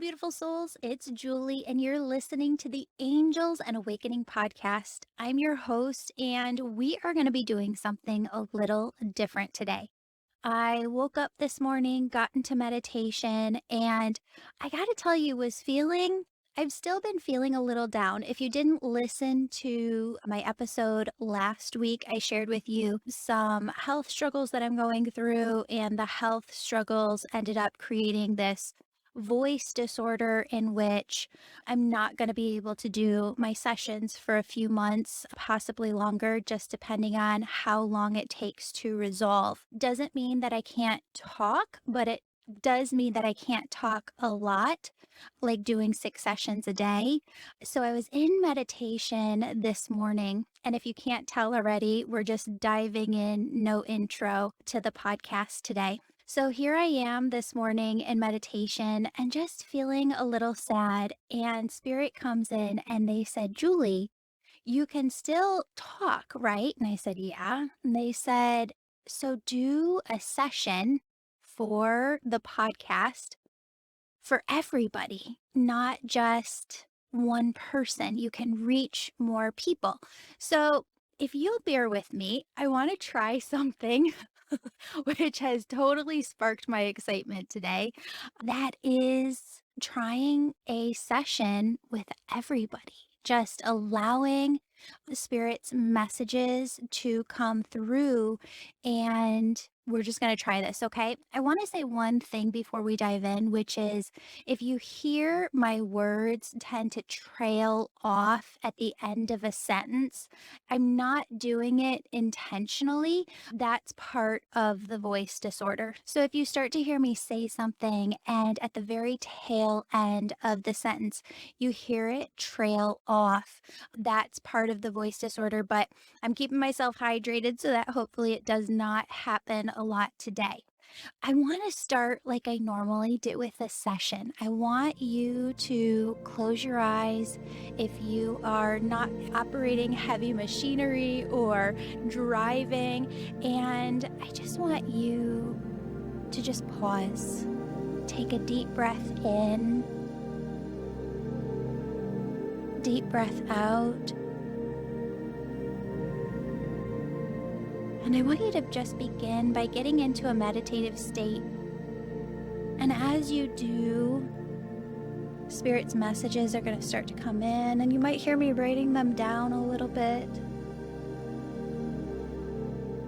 beautiful souls. It's Julie, and you're listening to the Angels and Awakening podcast. I'm your host, and we are going to be doing something a little different today. I woke up this morning, got into meditation, and I got to tell you, I've still been feeling a little down. If you didn't listen to my episode last week, I shared with you some health struggles that I'm going through, and the health struggles ended up creating this voice disorder in which I'm not going to be able to do my sessions for a few months, possibly longer, just depending on how long it takes to resolve. Doesn't mean that I can't talk, but it does mean that I can't talk a lot, like doing 6 sessions a day. So I was in meditation this morning. And if you can't tell already, we're just diving in, no intro to the podcast today. So here I am this morning in meditation and just feeling a little sad. And spirit comes in and they said, Julie, you can still talk, right? And I said, yeah. And they said, so do a session for the podcast for everybody, not just one person. You can reach more people. So if you'll bear with me, I want to try something which has totally sparked my excitement today. That is trying a session with everybody, just allowing the spirit's messages to come through. And we're just going to try this, okay? I want to say one thing before we dive in, which is if you hear my words tend to trail off at the end of a sentence, I'm not doing it intentionally. That's part of the voice disorder. So if you start to hear me say something and at the very tail end of the sentence, you hear it trail off, that's part of the voice disorder. But I'm keeping myself hydrated so that hopefully it does not happen a lot today. I want to start like I normally do with a session. I want you to close your eyes if you are not operating heavy machinery or driving. And I just want you to just pause. Take a deep breath in, deep breath out. And I want you to just begin by getting into a meditative state. And as you do, Spirit's messages are going to start to come in, and you might hear me writing them down a little bit.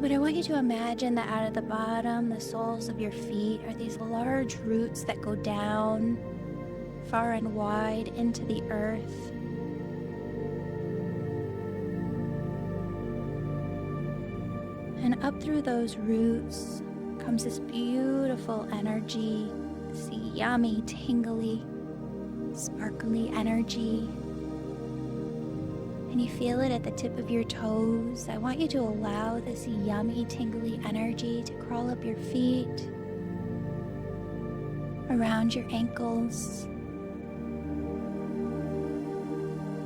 But I want you to imagine that out of the bottom, the soles of your feet are these large roots that go down far and wide into the earth. And up through those roots comes this beautiful energy, this yummy, tingly, sparkly energy. And you feel it at the tip of your toes. I want you to allow this yummy, tingly energy to crawl up your feet, around your ankles,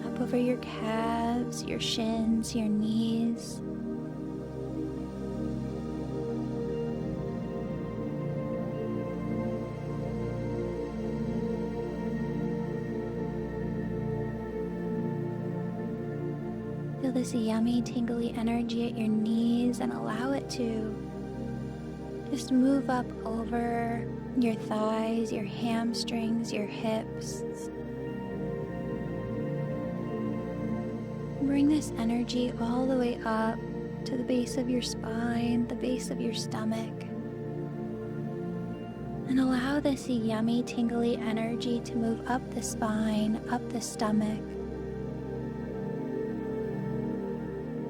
up over your calves, your shins, your knees. Feel this yummy, tingly energy at your knees and allow it to just move up over your thighs, your hamstrings, your hips. Bring this energy all the way up to the base of your spine, the base of your stomach. And allow this yummy, tingly energy to move up the spine, up the stomach,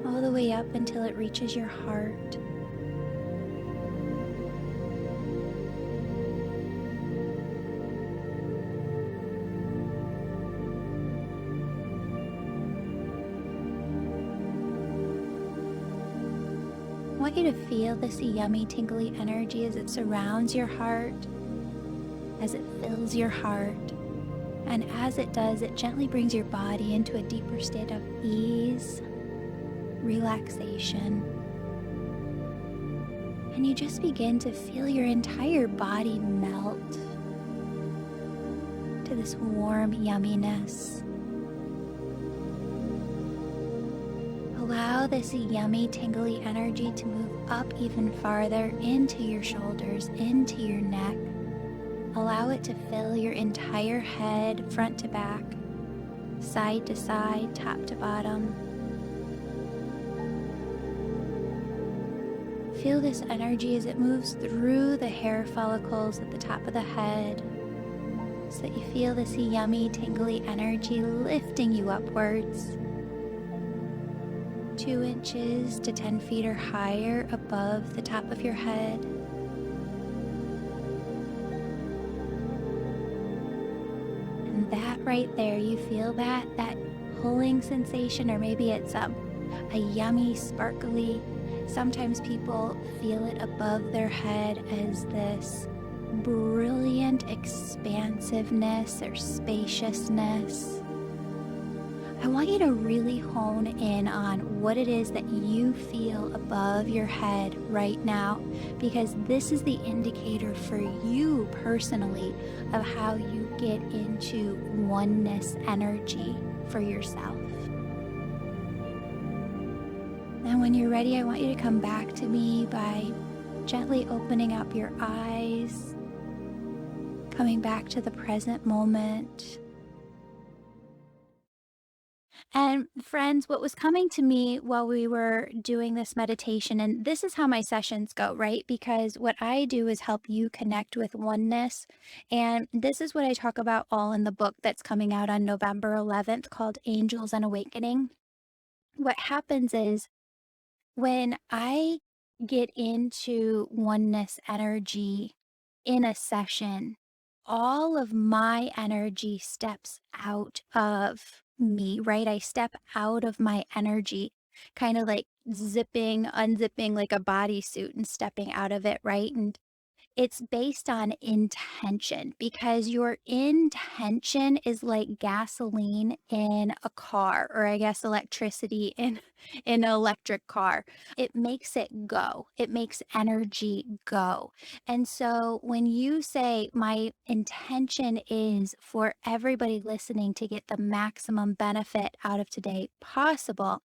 all the way up until it reaches your heart. I want you to feel this yummy, tingly energy as it surrounds your heart, as it fills your heart. And as it does, it gently brings your body into a deeper state of ease, relaxation. And you just begin to feel your entire body melt to this warm yumminess. Allow this yummy, tingly energy to move up even farther into your shoulders, into your neck. Allow it to fill your entire head, front to back, side to side, top to bottom. Feel this energy as it moves through the hair follicles at the top of the head, so that you feel this yummy, tingly energy lifting you upwards. 2 inches to 10 feet or higher above the top of your head. And that right there, you feel that pulling sensation, or maybe it's a yummy, sparkly. Sometimes people feel it above their head as this brilliant expansiveness or spaciousness. I want you to really hone in on what it is that you feel above your head right now, because this is the indicator for you personally of how you get into oneness energy for yourself. And when you're ready, I want you to come back to me by gently opening up your eyes, coming back to the present moment. And friends, what was coming to me while we were doing this meditation, and this is how my sessions go, right? Because what I do is help you connect with oneness. And this is what I talk about all in the book that's coming out on November 11th called Angels and Awakening. What happens is when I get into oneness energy in a session, all of my energy steps out of me, right? I step out of my energy, kind of like unzipping like a bodysuit and stepping out of it, right? And it's based on intention, because your intention is like gasoline in a car, or I guess electricity in an electric car. It makes it go. It makes energy go. And so when you say my intention is for everybody listening to get the maximum benefit out of today possible,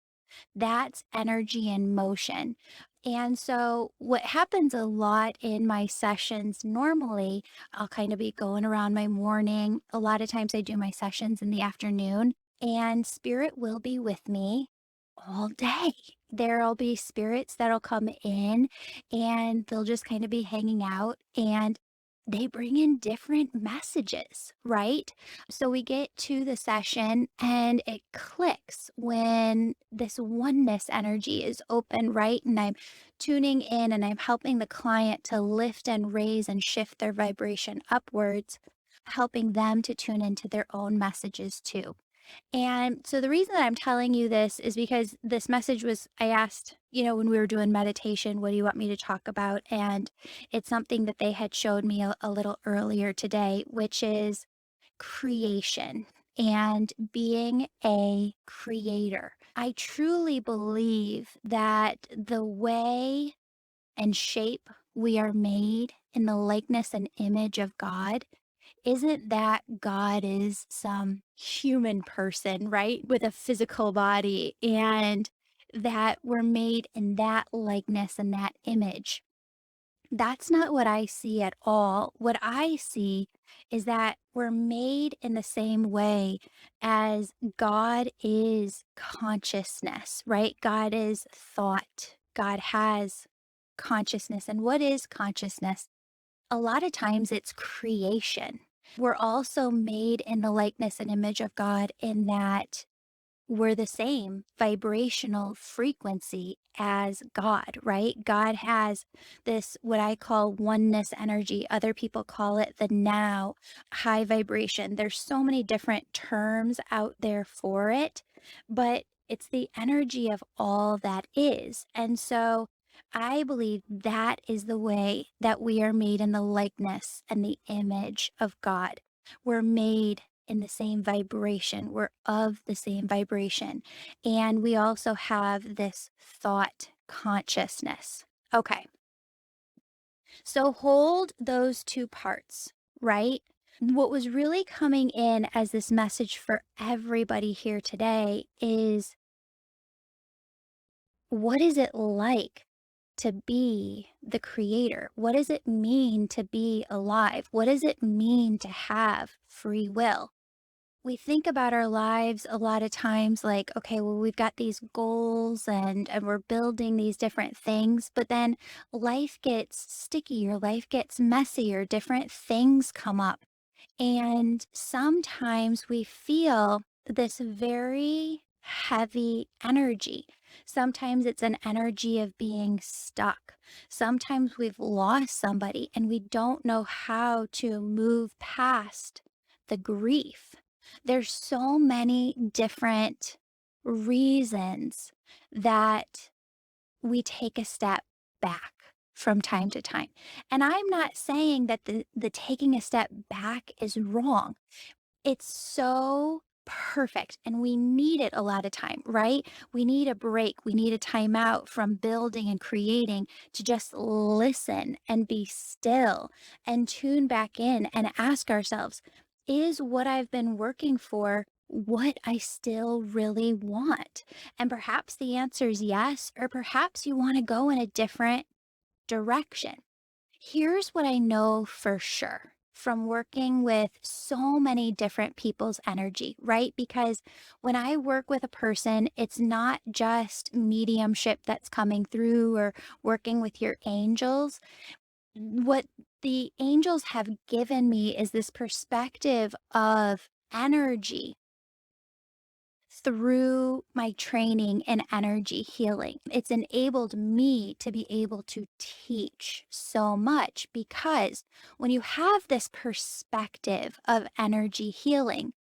that's energy in motion. And so, what happens a lot in my sessions normally, I'll kind of be going around my morning. A lot of times I do my sessions in the afternoon, and spirit will be with me all day. There'll be spirits that'll come in and they'll just kind of be hanging out, and they bring in different messages, right? So we get to the session and it clicks when this oneness energy is open, right? And I'm tuning in and I'm helping the client to lift and raise and shift their vibration upwards, helping them to tune into their own messages too. And so the reason that I'm telling you this is because this message was, I asked, when we were doing meditation, what do you want me to talk about? And it's something that they had showed me a little earlier today, which is creation and being a creator. I truly believe that the way and shape we are made in the likeness and image of God isn't that God is some human person, right? With a physical body, and that we're made in that likeness and that image. That's not what I see at all. What I see is that we're made in the same way as God is consciousness, right? God is thought. God has consciousness. And what is consciousness? A lot of times it's creation. We're also made in the likeness and image of God in that we're the same vibrational frequency as God, right? God has this, what I call oneness energy. Other people call it the now, high vibration. There's so many different terms out there for it, but it's the energy of all that is. And so I believe that is the way that we are made in the likeness and the image of God. We're made in the same vibration. We're of the same vibration. And we also have this thought consciousness. Okay. So hold those two parts, right? What was really coming in as this message for everybody here today is, what is it like to be the creator? What does it mean to be alive? What does it mean to have free will? We think about our lives a lot of times like, okay, well, we've got these goals and we're building these different things, but then life gets stickier, life gets messier, different things come up. And sometimes we feel this very heavy energy. Sometimes it's an energy of being stuck. Sometimes we've lost somebody and we don't know how to move past the grief. There's so many different reasons that we take a step back from time to time. And I'm not saying that the taking a step back is wrong. It's so perfect and we need it a lot of time, right? We need a break. We need a timeout from building and creating to just listen and be still and tune back in and ask ourselves, is what I've been working for what I still really want? And perhaps the answer is yes, or perhaps you want to go in a different direction. Here's what I know for sure from working with so many different people's energy, right? Because when I work with a person, it's not just mediumship that's coming through or working with your angels. What the angels have given me is this perspective of energy through my training in energy healing. It's enabled me to be able to teach so much because when you have this perspective of energy healing,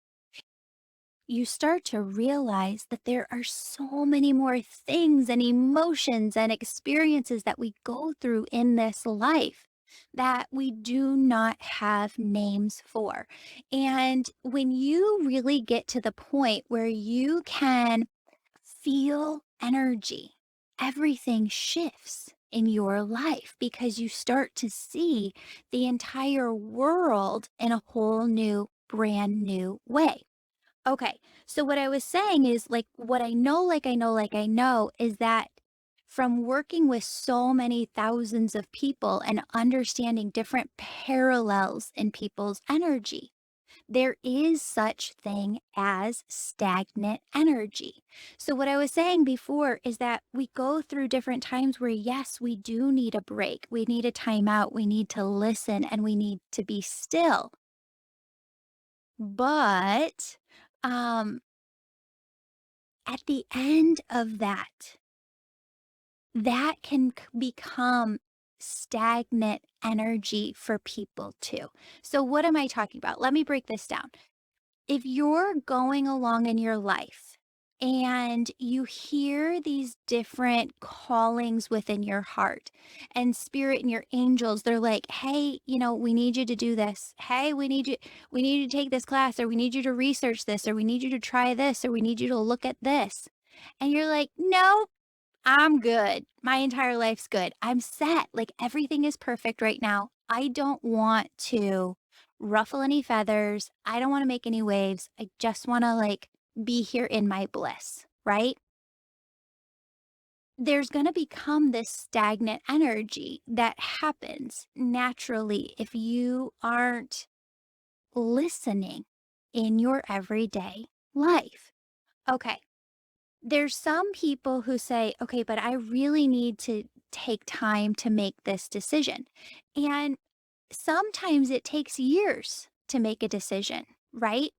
you start to realize that there are so many more things and emotions and experiences that we go through in this life that we do not have names for. And when you really get to the point where you can feel energy, everything shifts in your life because you start to see the entire world in a whole new, brand new way. Okay. So what I was saying is like what I know, like I know is that from working with so many thousands of people and understanding different parallels in people's energy, there is such thing as stagnant energy. So what I was saying before is that we go through different times where yes, we do need a break. We need a timeout. We need to listen and we need to be still. But um at the end of that, that can become stagnant energy for people too. So, what am I talking about? Let me break this down. If you're going along in your life and you hear these different callings within your heart and spirit and your angels, they're like, hey, we need you to do this. Hey, we need you to take this class, or we need you to research this, or we need you to try this, or we need you to look at this. And you're like, no, I'm good. My entire life's good. I'm set. Like everything is perfect right now. I don't want to ruffle any feathers. I don't want to make any waves. I just want to like be here in my bliss, right? There's going to become this stagnant energy that happens naturally if you aren't listening in your everyday life. Okay. There's some people who say, okay, but I really need to take time to make this decision. And sometimes it takes years to make a decision, right?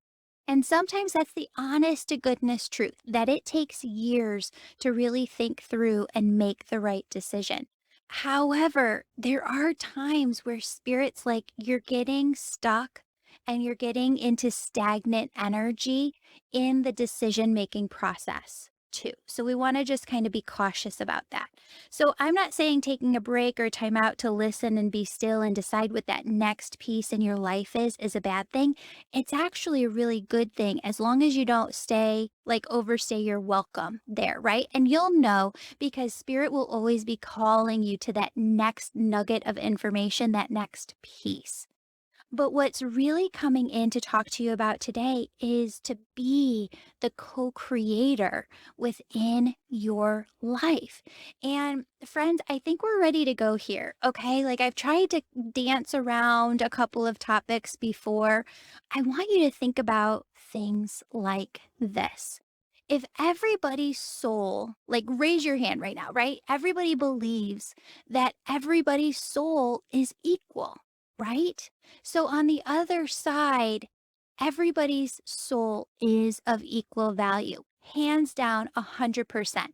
And sometimes that's the honest to goodness truth that it takes years to really think through and make the right decision. However, there are times where spirits like you're getting stuck and you're getting into stagnant energy in the decision making process too. So we want to just kind of be cautious about that. So I'm not saying taking a break or time out to listen and be still and decide what that next piece in your life is a bad thing. It's actually a really good thing as long as you don't overstay your welcome there, right? And you'll know because spirit will always be calling you to that next nugget of information, that next piece. But what's really coming in to talk to you about today is to be the co creator within your life. And friends, I think we're ready to go here. Okay. Like I've tried to dance around a couple of topics before. I want you to think about things like this. If everybody's soul, like raise your hand right now, right? Everybody believes that everybody's soul is equal, right? So on the other side, everybody's soul is of equal value, hands down 100%.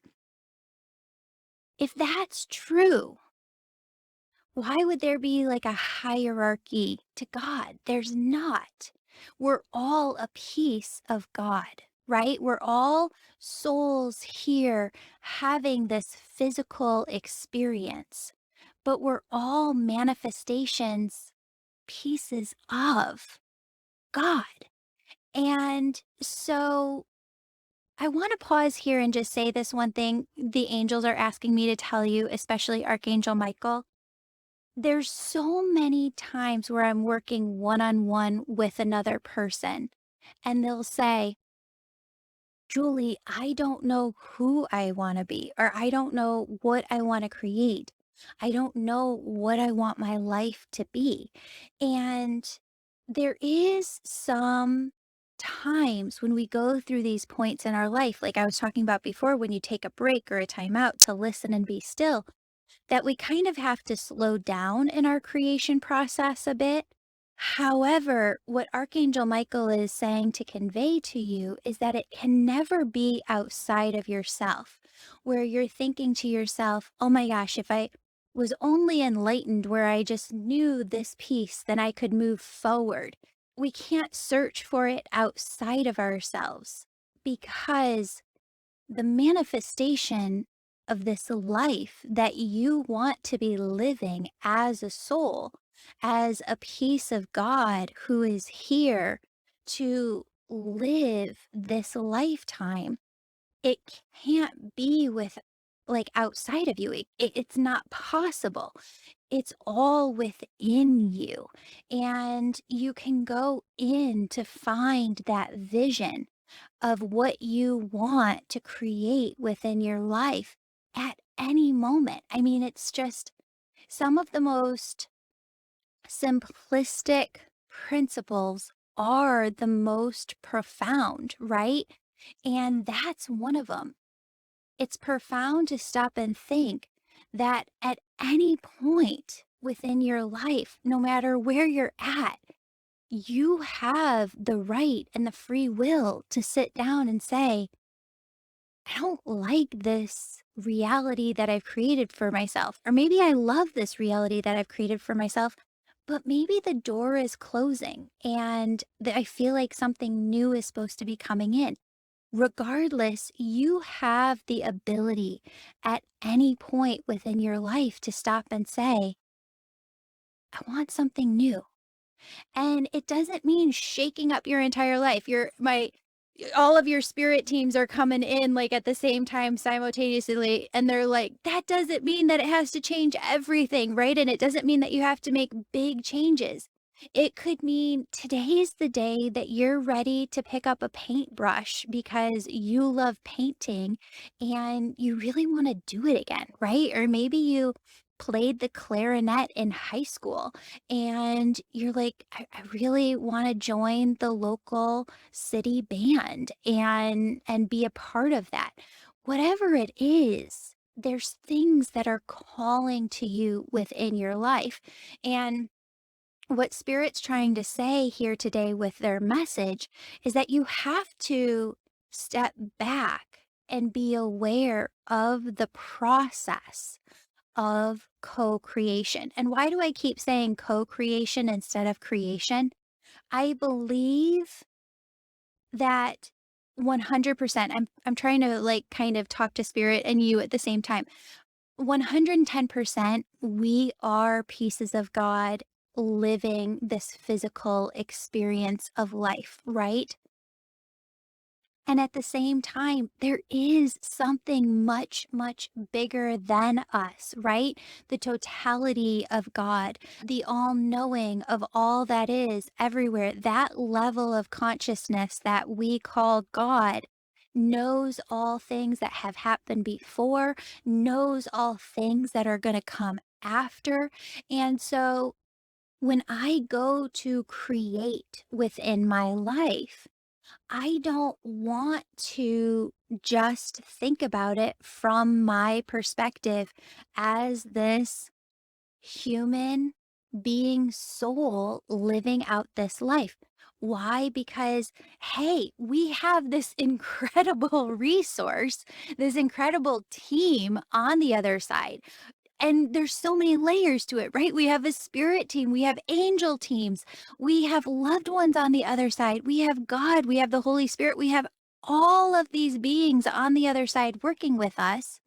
If that's true, why would there be like a hierarchy to God? There's not. We're all a piece of God, right? We're all souls here having this physical experience, but we're all manifestations, pieces of God. And so I want to pause here and just say this one thing the angels are asking me to tell you, especially Archangel Michael. There's so many times where I'm working one on one with another person, and they'll say, Julie, I don't know who I want to be, or I don't know what I want to create. I don't know what I want my life to be. And there is some times when we go through these points in our life, like I was talking about before, when you take a break or a time out to listen and be still, that we kind of have to slow down in our creation process a bit. However, what Archangel Michael is saying to convey to you is that it can never be outside of yourself, where you're thinking to yourself, oh my gosh, if I was only enlightened where I just knew this piece, then I could move forward. We can't search for it outside of ourselves because the manifestation of this life that you want to be living as a soul, as a piece of God who is here to live this lifetime, it can't be with like outside of you. It's not possible. It's all within you. And you can go in to find that vision of what you want to create within your life at any moment. I mean, it's just some of the most simplistic principles are the most profound, right? And that's one of them. It's profound to stop and think that at any point within your life, no matter where you're at, you have the right and the free will to sit down and say, I don't like this reality that I've created for myself. Or maybe I love this reality that I've created for myself, but maybe the door is closing and I feel like something new is supposed to be coming in. Regardless, you have the ability at any point within your life to stop and say, I want something new. And it doesn't mean shaking up your entire life. All of your spirit teams are coming in like at the same time simultaneously and they're like that doesn't mean that it has to change everything, right? And it doesn't mean that you have to make big changes. It could mean today's the day that you're ready to pick up a paintbrush because you love painting and you really want to do it again, right? Or maybe you played the clarinet in high school and you're like, I really want to join the local city band and be a part of that. Whatever it is, there's things that are calling to you within your life. And what Spirit's trying to say here today with their message is that you have to step back and be aware of the process of co-creation. And why do I keep saying co-creation instead of creation? I believe that 100%. I'm trying to like kind of talk to spirit and you at the same time. 110% we are pieces of God living this physical experience of life, right? And at the same time, there is something much, much bigger than us, right? The totality of God, the all knowing of all that is everywhere, that level of consciousness that we call God knows all things that have happened before, knows all things that are going to come after. And so when I go to create within my life, I don't want to just think about it from my perspective as this human being soul living out this life. Why? Because, hey, we have this incredible resource, this incredible team on the other side. And there's so many layers to it, right? We have a spirit team, we have angel teams, we have loved ones on the other side, we have God, we have the Holy Spirit, we have all of these beings on the other side working with us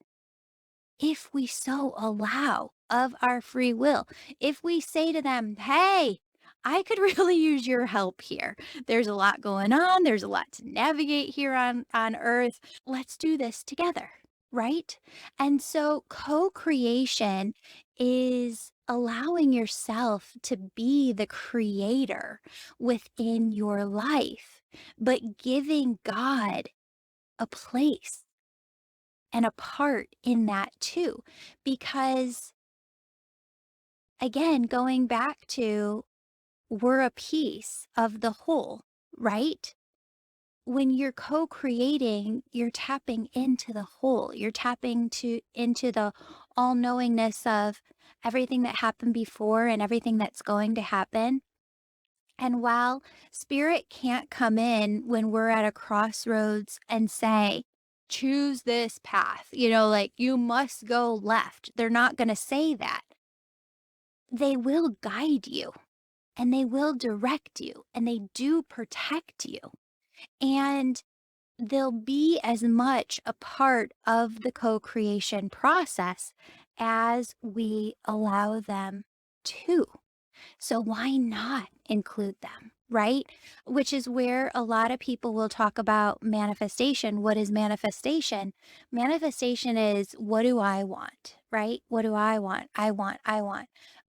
if we so allow of our free will. If we say to them, hey, I could really use your help here. There's a lot going on. There's a lot to navigate here on Earth. Let's do this together, right? And so co-creation is allowing yourself to be the creator within your life, but giving God a place and a part in that too. Because again, going back to we're a piece of the whole, right? When you're co-creating, you're tapping into the whole. You're tapping to into the all-knowingness of everything that happened before and everything that's going to happen. And while spirit can't come in when we're at a crossroads and say, choose this path, like you must go left, they're not going to say that. They will guide you and they will direct you and they do protect you. And they'll be as much a part of the co creation process as we allow them to. So why not include them, right? Which is where a lot of people will talk about manifestation. What is manifestation? Manifestation is, what do I want, right? What do I want? I want.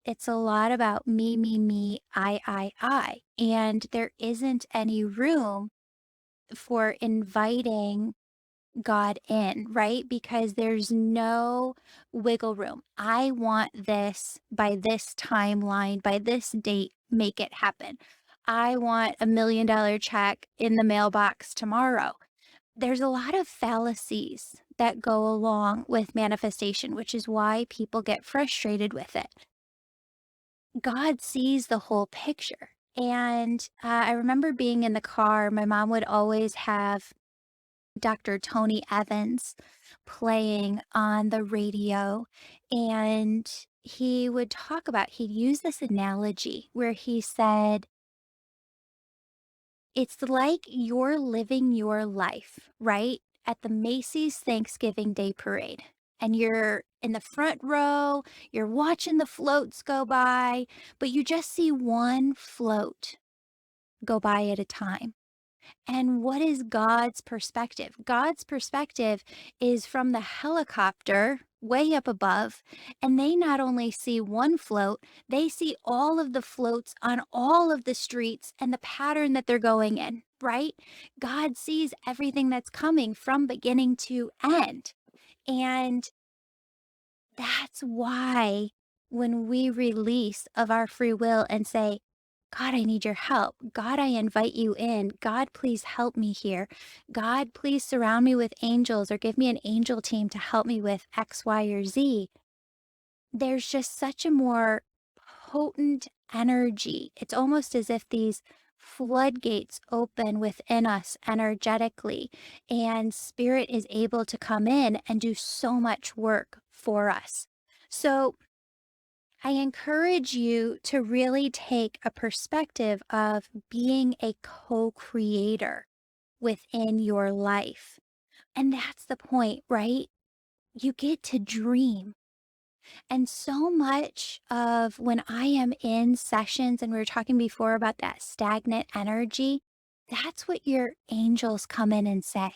It's a lot about me, I. And there isn't any room for inviting God in, right? Because there's no wiggle room. I want this by this timeline, by this date, make it happen. I want $1 million check in the mailbox tomorrow. There's a lot of fallacies that go along with manifestation, which is why people get frustrated with it. God sees the whole picture. And I remember being in the car, my mom would always have Dr. Tony Evans playing on the radio. And he'd use this analogy where he said, it's like you're living your life, right? At the Macy's Thanksgiving Day Parade. And you're in the front row, you're watching the floats go by, but you just see one float go by at a time. And what is God's perspective? God's perspective is from the helicopter way up above, and they not only see one float, they see all of the floats on all of the streets and the pattern that they're going in, right? God sees everything that's coming from beginning to end. And that's why when we release of our free will and say, God, I need your help. God, I invite you in. God, please help me here. God, please surround me with angels or give me an angel team to help me with X, Y, or Z. There's just such a more potent energy. It's almost as if these floodgates open within us energetically, and spirit is able to come in and do so much work for us. So I encourage you to really take a perspective of being a co-creator within your life. And that's the point, right? You get to dream. And so much of when I am in sessions, and we were talking before about that stagnant energy, That's what your angels come in and say.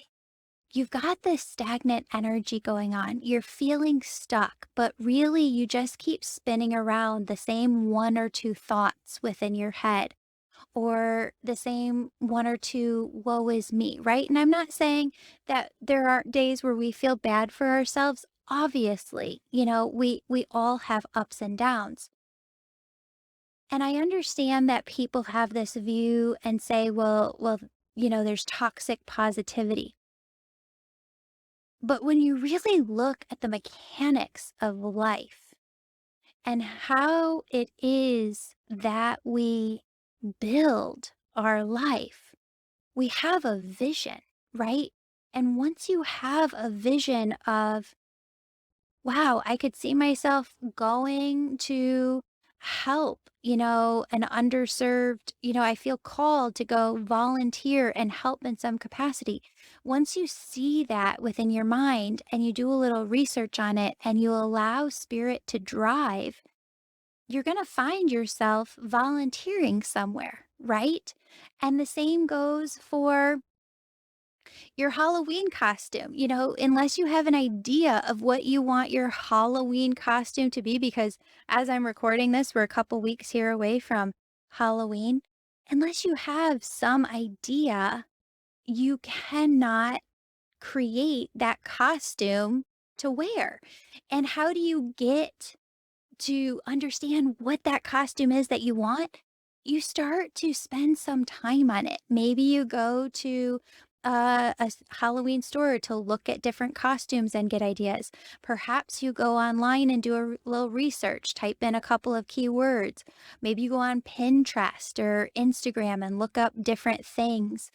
You've got this stagnant energy going on. You're feeling stuck, but really you just keep spinning around the same one or two thoughts within your head, or the same one or two woe is me, right? And I'm not saying that there aren't days where we feel bad for ourselves. Obviously, we all have ups and downs. And I understand that people have this view and say, well, there's toxic positivity. But when you really look at the mechanics of life and how it is that we build our life, we have a vision, right? And once you have a vision of, wow, I could see myself going to help, an underserved, I feel called to go volunteer and help in some capacity. Once you see that within your mind and you do a little research on it and you allow spirit to drive, you're going to find yourself volunteering somewhere, right? And the same goes for your Halloween costume, unless you have an idea of what you want your Halloween costume to be, because as I'm recording this, we're a couple weeks here away from Halloween. Unless you have some idea, you cannot create that costume to wear. And how do you get to understand what that costume is that you want? You start to spend some time on it. Maybe you go to Halloween store to look at different costumes and get ideas. Perhaps you go online and do a little research, type in a couple of keywords. Maybe you go on Pinterest or Instagram and look up different things,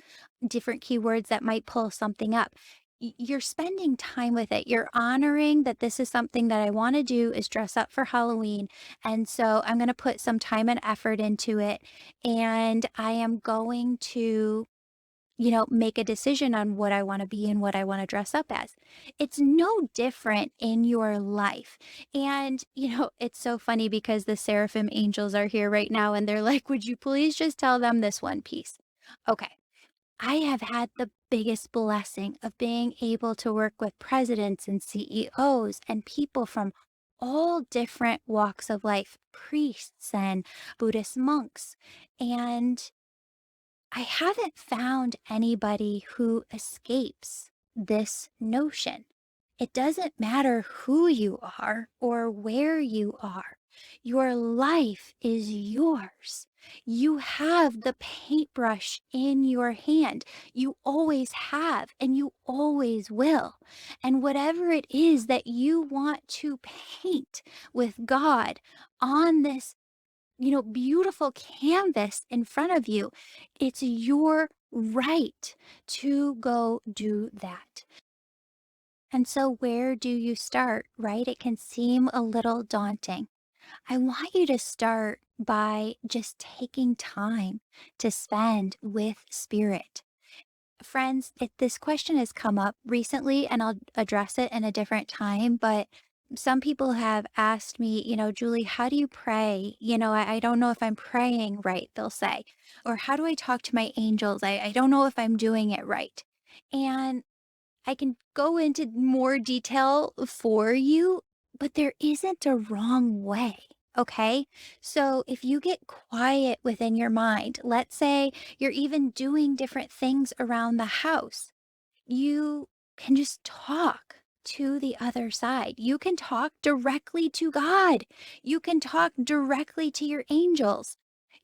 different keywords that might pull something up. You're spending time with it. You're honoring that this is something that I want to do, is dress up for Halloween. And so I'm going to put some time and effort into it. And I am going to, make a decision on what I want to be and what I want to dress up as. It's no different in your life. And, it's so funny because the seraphim angels are here right now and they're like, would you please just tell them this one piece? Okay. I have had the biggest blessing of being able to work with presidents and CEOs and people from all different walks of life, priests and Buddhist monks. And I haven't found anybody who escapes this notion. It doesn't matter who you are or where you are. Your life is yours. You have the paintbrush in your hand. You always have, and you always will. And whatever it is that you want to paint with God on this beautiful canvas in front of you, it's your right to go do that. And so, where do you start, right? It can seem a little daunting. I want you to start by just taking time to spend with spirit. Friends, this question has come up recently and I'll address it in a different time, but some people have asked me, Julie, how do you pray? I don't know if I'm praying right, they'll say. Or how do I talk to my angels? I don't know if I'm doing it right. And I can go into more detail for you, but there isn't a wrong way. Okay. So if you get quiet within your mind, let's say you're even doing different things around the house, you can just talk to the other side. You can talk directly to God. You can talk directly to your angels.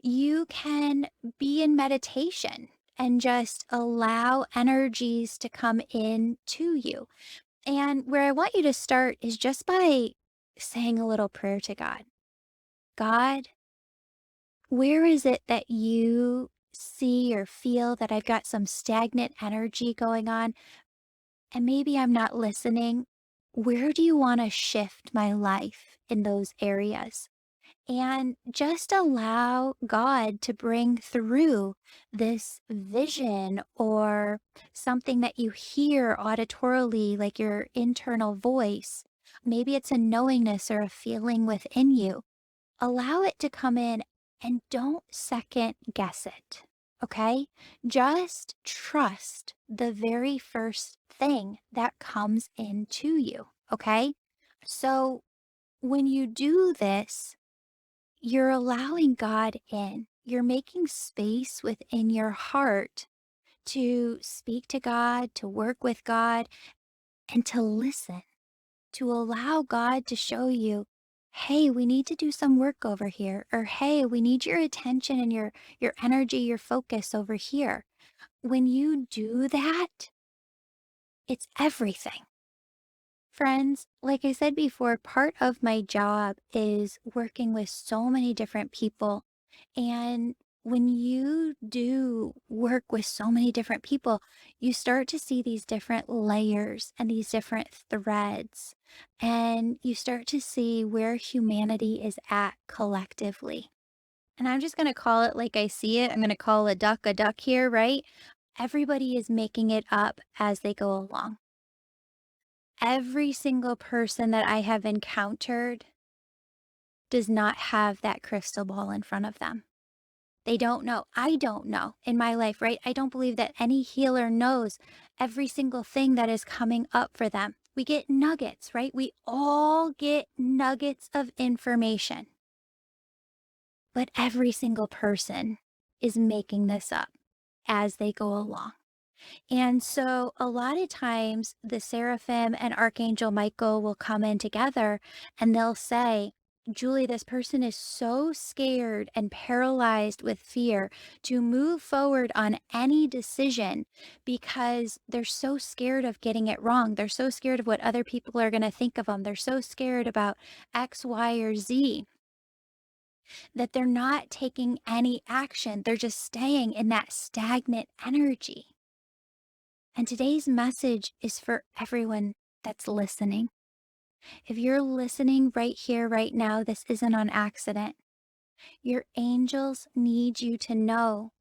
You can be in meditation and just allow energies to come in to you. And where I want you to start is just by saying a little prayer to God. God, where is it that you see or feel that I've got some stagnant energy going on and maybe I'm not listening? Where do you want to shift my life in those areas? And just allow God to bring through this vision or something that you hear auditorily, like your internal voice. Maybe it's a knowingness or a feeling within you. Allow it to come in and don't second guess it. Okay. Just trust the very first thing that comes into you. Okay. So when you do this, you're allowing God in. You're making space within your heart to speak to God, to work with God, and to listen, to allow God to show you, hey, we need to do some work over here, or hey, we need your attention and your energy, your focus over here. When you do that, it's everything. Friends, like I said before, part of my job is working with so many different people. And when you do work with so many different people, you start to see these different layers and these different threads. And you start to see where humanity is at collectively. And I'm just going to call it like I see it. I'm going to call a duck here, right? Everybody is making it up as they go along. Every single person that I have encountered does not have that crystal ball in front of them. They don't know. I don't know in my life, right? I don't believe that any healer knows every single thing that is coming up for them. We get nuggets, right? We all get nuggets of information, but every single person is making this up as they go along. And so a lot of times the seraphim and Archangel Michael will come in together and they'll say, Julie, this person is so scared and paralyzed with fear to move forward on any decision because they're so scared of getting it wrong. They're so scared of what other people are going to think of them. They're so scared about X, Y, or Z that they're not taking any action. They're just staying in that stagnant energy. And today's message is for everyone that's listening. If you're listening right here, right now, this isn't on accident. Your angels need you to know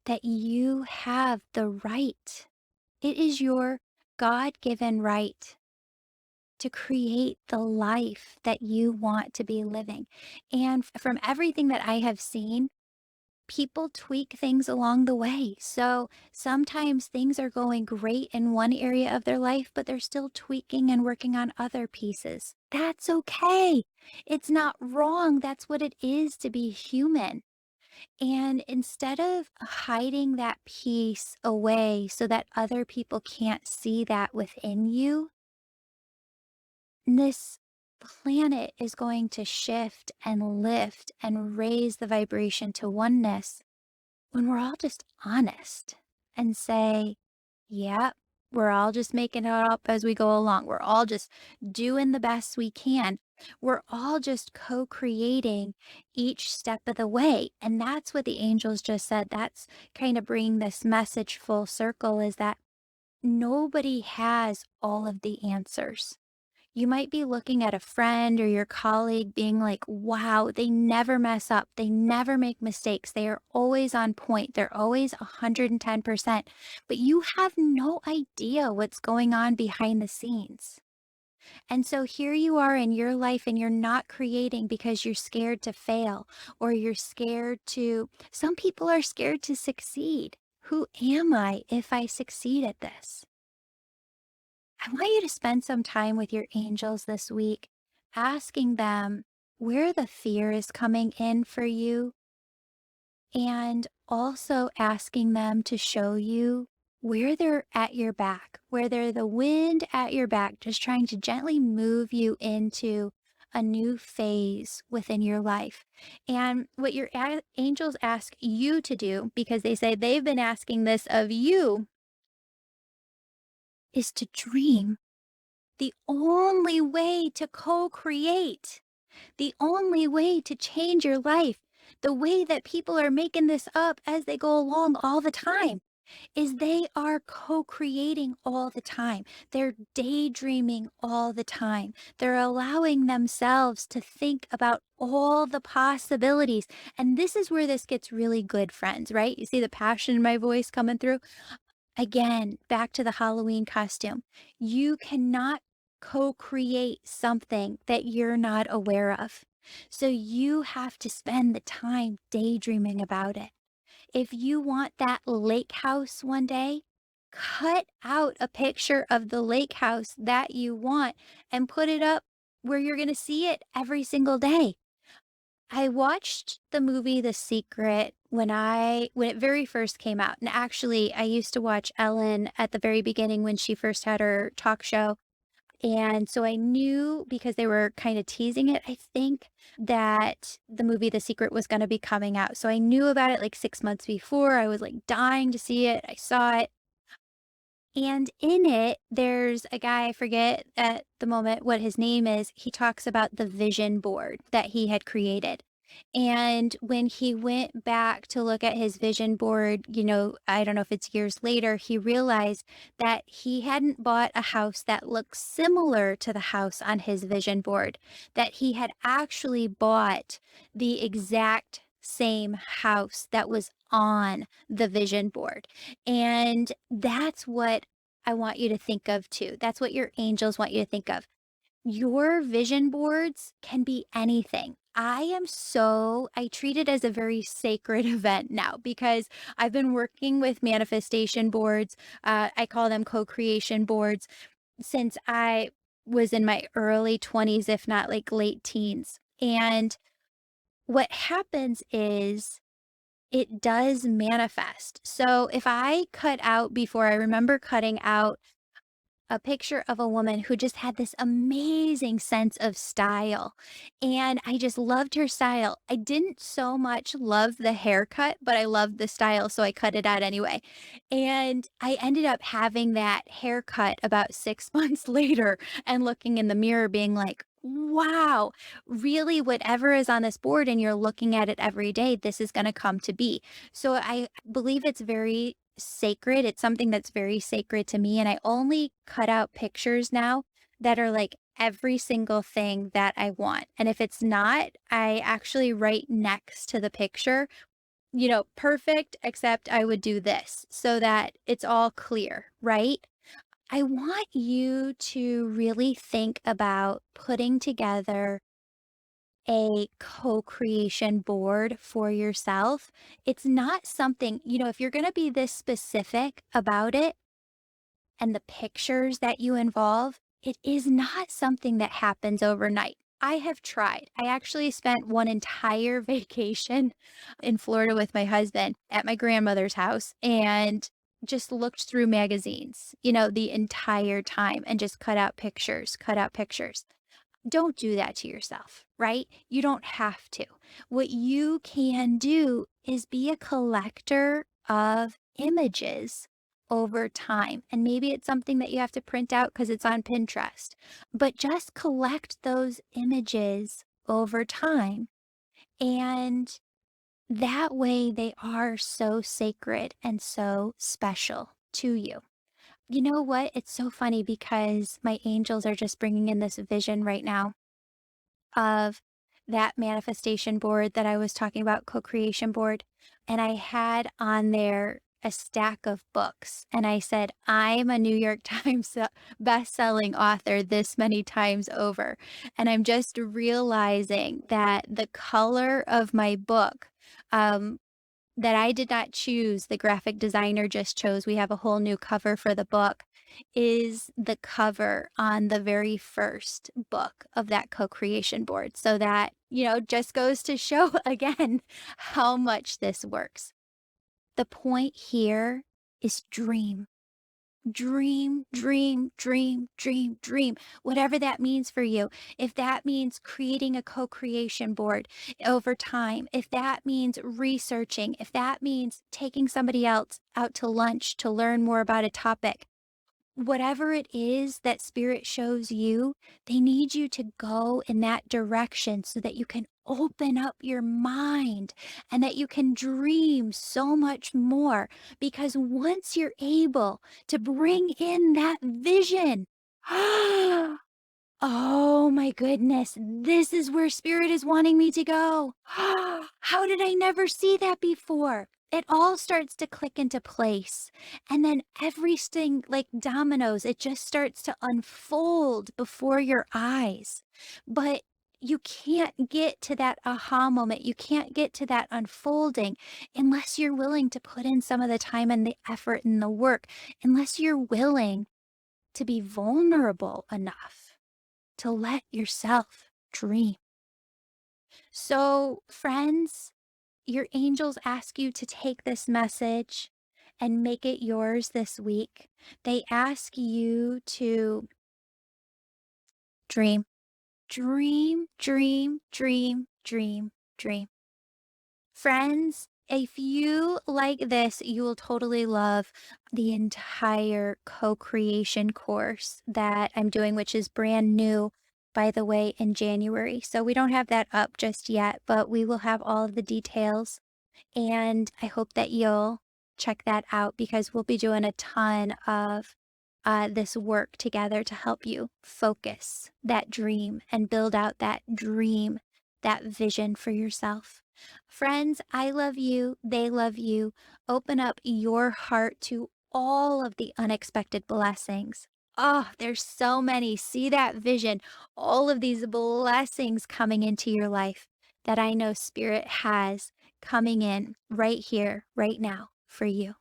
that you have the right. It is your God given right to create the life that you want to be living. And from everything that I have seen, people tweak things along the way. So sometimes things are going great in one area of their life, but they're still tweaking and working on other pieces. That's okay. It's not wrong. That's what it is to be human. And instead of hiding that piece away so that other people can't see that within you, this planet is going to shift and lift and raise the vibration to oneness when we're all just honest and say, yep, we're all just making it up as we go along. We're all just doing the best we can. We're all just co creating each step of the way. And that's what the angels just said. That's kind of bringing this message full circle is that nobody has all of the answers. You might be looking at a friend or your colleague being like, wow, they never mess up. They never make mistakes. They are always on point. They're always 110%. But you have no idea what's going on behind the scenes. And so here you are in your life and you're not creating because you're scared to fail or you're scared to, some people are scared to succeed. Who am I if I succeed at this? I want you to spend some time with your angels this week, asking them where the fear is coming in for you, and also asking them to show you where they're at your back, where they're the wind at your back, just trying to gently move you into a new phase within your life. And what your angels ask you to do, because they say they've been asking this of you, is to dream. The only way to co-create, the only way to change your life, the way that people are making this up as they go along all the time, is they are co-creating all the time. They're daydreaming all the time. They're allowing themselves to think about all the possibilities. And this is where this gets really good, friends, right? You see the passion in my voice coming through? Again, back to the Halloween costume. You cannot co-create something that you're not aware of. So you have to spend the time daydreaming about it. If you want that lake house one day, cut out a picture of the lake house that you want and put it up where you're going to see it every single day. I watched the movie The Secret when it very first came out. And actually, I used to watch Ellen at the very beginning when she first had her talk show. And so I knew because they were kind of teasing it, I think, that the movie The Secret was going to be coming out. So I knew about it like 6 months before. I was like dying to see it. I saw it. And in it, there's a guy, I forget at the moment what his name is. He talks about the vision board that he had created. And when he went back to look at his vision board, I don't know if it's years later, he realized that he hadn't bought a house that looked similar to the house on his vision board, that he had actually bought the exact same house that was on the vision board. And that's what I want you to think of too. That's what your angels want you to think of. Your vision boards can be anything. I treat it as a very sacred event now because I've been working with manifestation boards. I call them co creation boards since I was in my early 20s, if not like late teens. And what happens is it does manifest. So if I cut out before, I remember cutting out a picture of a woman who just had this amazing sense of style. And I just loved her style. I didn't so much love the haircut, but I loved the style. So I cut it out anyway. And I ended up having that haircut about 6 months later and looking in the mirror, being like, wow, really, whatever is on this board and you're looking at it every day, this is going to come to be. So I believe it's very sacred. It's something that's very sacred to me. And I only cut out pictures now that are like every single thing that I want. And if it's not, I actually write next to the picture, perfect, except I would do this so that it's all clear, right? I want you to really think about putting together a co-creation board for yourself. It's not something, if you're going to be this specific about it and the pictures that you involve, it is not something that happens overnight. I have tried. I actually spent one entire vacation in Florida with my husband at my grandmother's house and just looked through magazines, the entire time and just cut out pictures. Don't do that to yourself, right? You don't have to. What you can do is be a collector of images over time. And maybe it's something that you have to print out because it's on Pinterest, but just collect those images over time. And that way they are so sacred and so special to you. You know what? It's so funny because my angels are just bringing in this vision right now of that manifestation board that I was talking about, co-creation board. And I had on there a stack of books. And I said, I'm a New York Times best-selling author this many times over. And I'm just realizing that the color of my book, um, that I did not choose, the graphic designer just chose. We have a whole new cover for the book, is the cover on the very first book of that co-creation board. So that, just goes to show again how much this works. The point here is dream. Dream, dream, dream, dream, dream, whatever that means for you. If that means creating a co-creation board over time, if that means researching, if that means taking somebody else out to lunch to learn more about a topic, whatever it is that spirit shows you, they need you to go in that direction so that you can open up your mind and that you can dream so much more. Because once you're able to bring in that vision, oh my goodness, this is where spirit is wanting me to go. How did I never see that before? It all starts to click into place. And then everything, like dominoes, it just starts to unfold before your eyes. But You can't get to that aha moment. You can't get to that unfolding unless you're willing to put in some of the time and the effort and the work, unless you're willing to be vulnerable enough to let yourself dream. So, friends, your angels ask you to take this message and make it yours this week. They ask you to dream, dream, dream, dream, dream, dream. Friends, if you like this, you will totally love the entire co-creation course that I'm doing, which is brand new, by the way, in January. So we don't have that up just yet, but we will have all of the details. And I hope that you'll check that out because we'll be doing a ton of this work together to help you focus that dream and build out that dream, that vision for yourself. Friends, I love you. They love you. Open up your heart to all of the unexpected blessings. Oh, there's so many. See that vision, all of these blessings coming into your life that I know Spirit has coming in right here, right now for you.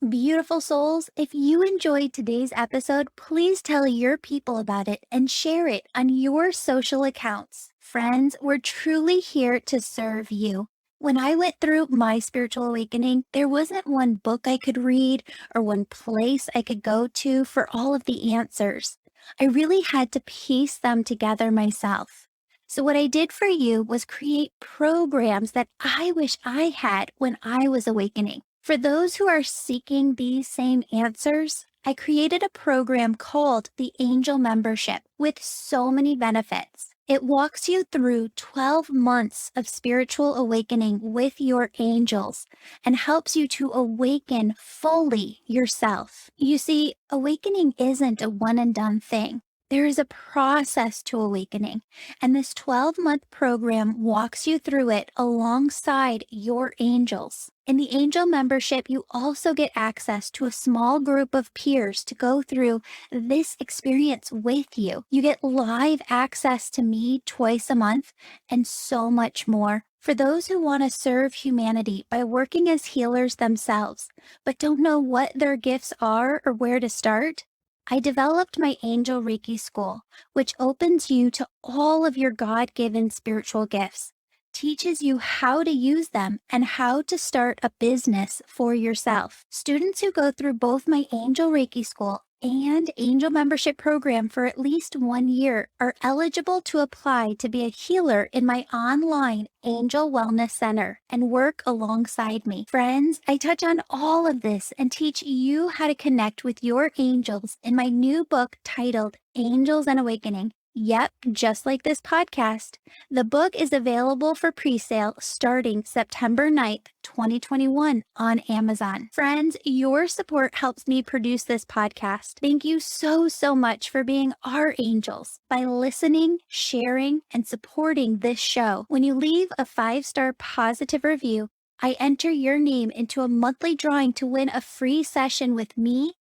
Beautiful souls, if you enjoyed today's episode, please tell your people about it and share it on your social accounts. Friends, we're truly here to serve you. When I went through my spiritual awakening, there wasn't one book I could read or one place I could go to for all of the answers. I really had to piece them together myself. So what I did for you was create programs that I wish I had when I was awakening. For those who are seeking these same answers, I created a program called the Angel Membership with so many benefits. It walks you through 12 months of spiritual awakening with your angels and helps you to awaken fully yourself. You see, awakening isn't a one and done thing. There is a process to awakening, and this 12-month program walks you through it alongside your angels. In the angel membership, you also get access to a small group of peers to go through this experience with you. You get live access to me twice a month and so much more. For those who want to serve humanity by working as healers themselves, but don't know what their gifts are or where to start, I developed my Angel Reiki School, which opens you to all of your God-given spiritual gifts, teaches you how to use them and how to start a business for yourself. Students who go through both my Angel Reiki School and Angel Membership program for at least 1 year are eligible to apply to be a healer in my online Angel Wellness Center and work alongside me. Friends, I touch on all of this and teach you how to connect with your angels in my new book titled Angels and Awakening. Yep, just like this podcast. The book is available for pre-sale starting September 9th, 2021 on Amazon. Friends, your support helps me produce this podcast. Thank you so, so much for being our angels by listening, sharing, and supporting this show. When you leave a 5-star positive review, I enter your name into a monthly drawing to win a free session with me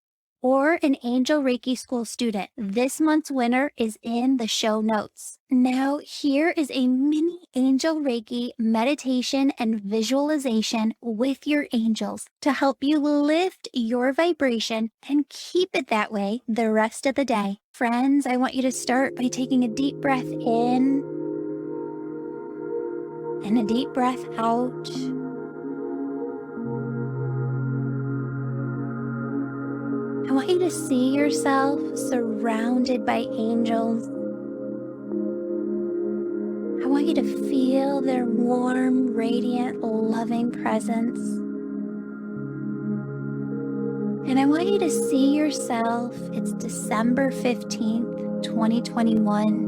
or an Angel Reiki School student. This month's winner is in the show notes. Now, here is a mini Angel Reiki meditation and visualization with your angels to help you lift your vibration and keep it that way the rest of the day. Friends, I want you to start by taking a deep breath in and a deep breath out. I want you to see yourself surrounded by angels. I want you to feel their warm, radiant, loving presence. And I want you to see yourself, it's December 15th, 2021.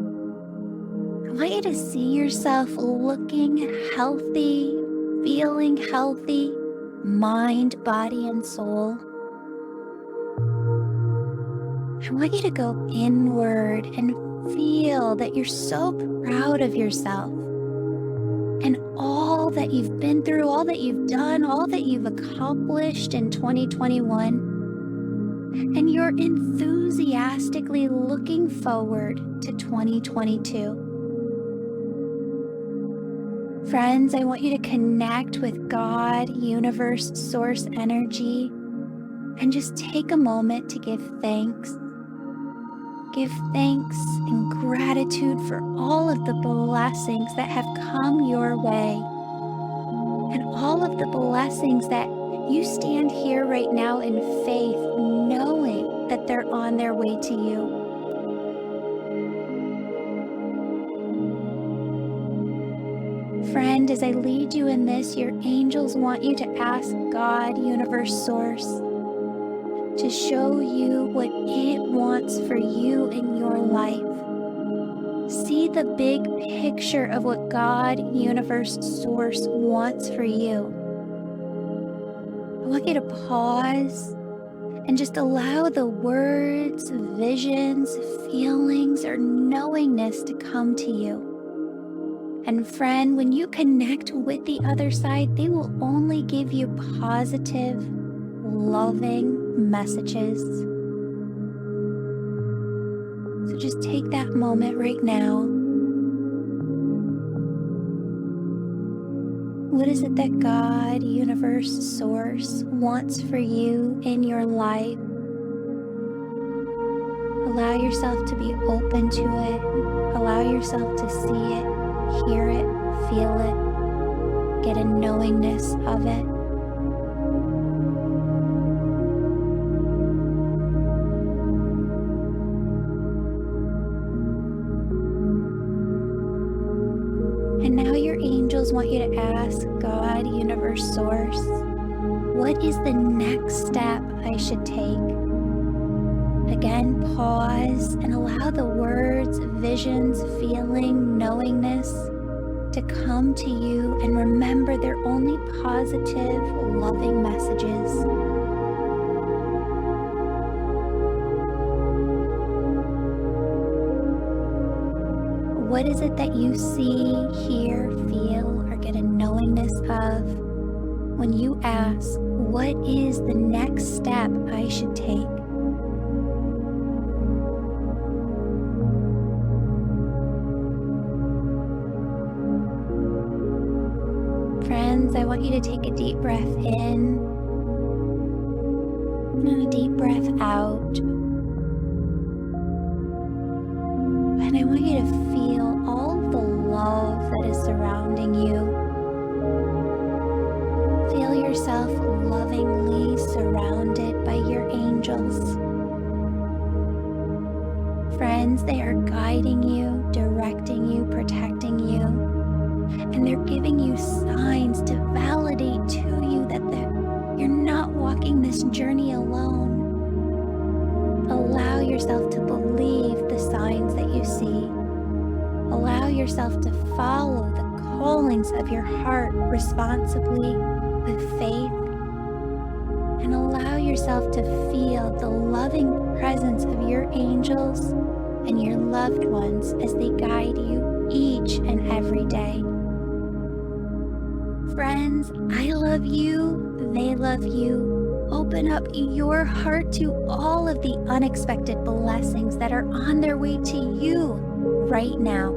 I want you to see yourself looking healthy, feeling healthy, mind, body, and soul. I want you to go inward and feel that you're so proud of yourself and all that you've been through, all that you've done, all that you've accomplished in 2021. And you're enthusiastically looking forward to 2022. Friends, I want you to connect with God, universe, source energy, and just take a moment to give thanks. Give thanks and gratitude for all of the blessings that have come your way, and all of the blessings that you stand here right now in faith, knowing that they're on their way to you. Friend, as I lead you in this, your angels want you to ask God, universe, source, to show you what it wants for you in your life. See the big picture of what God, universe, source wants for you. I want you to pause and just allow the words, visions, feelings, or knowingness to come to you. And friend, when you connect with the other side, they will only give you positive, loving messages. So just take that moment right now. What is it that God, universe, source wants for you in your life? Allow yourself to be open to it. Allow yourself to see it, hear it, feel it, get a knowingness of it. And now your angels want you to ask God, universe, source, what is the next step I should take? Again, pause and allow the words, visions, feeling, knowingness to come to you, and remember they're only positive, loving messages. What is it that you see, hear, feel, or get a knowingness of when you ask, what is the next step I should take? Friends, I want you to take a deep breath in and a deep breath out. And I want you to feel all the love that is surrounding you. Feel yourself lovingly surrounded by your angels. Friends, they are guiding you, directing you, protecting you, and they're giving you signs to validate to you that you're not walking this journey alone. Allow yourself to believe the signs that you see. Allow yourself to follow the callings of your heart responsibly with faith. And allow yourself to feel the loving presence of your angels and your loved ones as they guide you each and every day. Friends, I love you. They love you. Open up your heart to all of the unexpected blessings that are on their way to you right now.